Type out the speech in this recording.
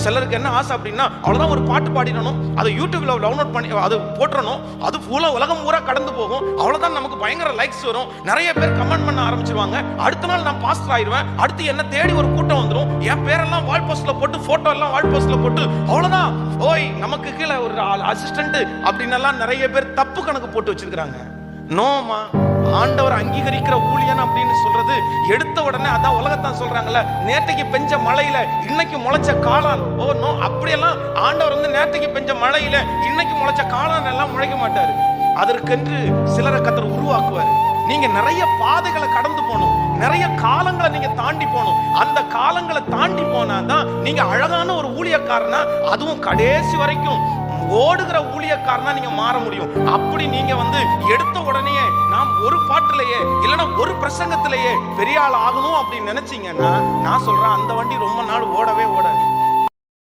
சிலருக்கு என்ன ஆசை அப்படின்னா, அவ்வளவுதான் ஒரு பாட்டு பாடிடணும், அதை யூடியூப்ல டவுன்லோட் பண்ணி அது போட்டுறணும், அது உலகம் பூரா கடந்து போகும், அவ்வளவுதான் நமக்கு பயங்கர லைக்ஸ் வரும், நிறைய பேர் கமெண்ட் பண்ண ஆரம்பிச்சிருவாங்க, அடுத்த நாள் நான் பாஸ்டர் ஆயிடுவேன், அடுத்து என்ன தேடி ஒரு கூட்டம் வந்துடும், என் பேரெல்லாம் வால் போஸ்ட்ல போட்டு போட்டோ எல்லாம் வால் போஸ்ட்ல போட்டு அவ்வளவுதான் ஓய் நமக்கு கீழே ஒரு அசிஸ்டன்ட் அப்படின்னு எல்லாம் நிறைய பேர் தப்பு கணக்கு போட்டு வச்சிருக்காங்க. நோமா, ஆண்டவர் அங்கீகரிக்கிற ஊழியன் அப்படின்னு சொல்றது எடுத்த உடனே அதான் உலகத்தான் சொல்றாங்கல்ல, நேற்றைக்கு பெஞ்ச மழையில இன்னைக்கு முளைச்ச காளான். ஓ நோ, அப்படியெல்லாம் ஆண்டவர் வந்து நேற்றைக்கு பெஞ்ச மழையில இன்னைக்கு முளைச்ச காளான் எல்லாம் முளைக்க மாட்டாரு. அதற்கென்று சிலரை கர்த்தர் உருவாக்குவாரு. நீங்க நிறைய பாதைகளை கடந்து போகணும், நிறைய காலங்களை நீங்க தாண்டி போகணும். அந்த காலங்களை தாண்டி போனாதான் நீங்க அழகான ஒரு ஊழியக்காரனா, அதுவும் கடைசி வரைக்கும் ஓடுகிற ஊழியக்காரனா நீங்க மாற முடியும். அப்படி நீங்க வந்து எடுத்த உடனே நாம் ஒரு பாட்டிலேயே இல்லைன்னா ஒரு பிரசங்கத்திலேயே பெரிய ஆள் ஆகணும் அப்படின்னு நினைச்சீங்கன்னா, நான் சொல்றேன் அந்த வண்டி ரொம்ப நாள் ஓடவே ஓடாது.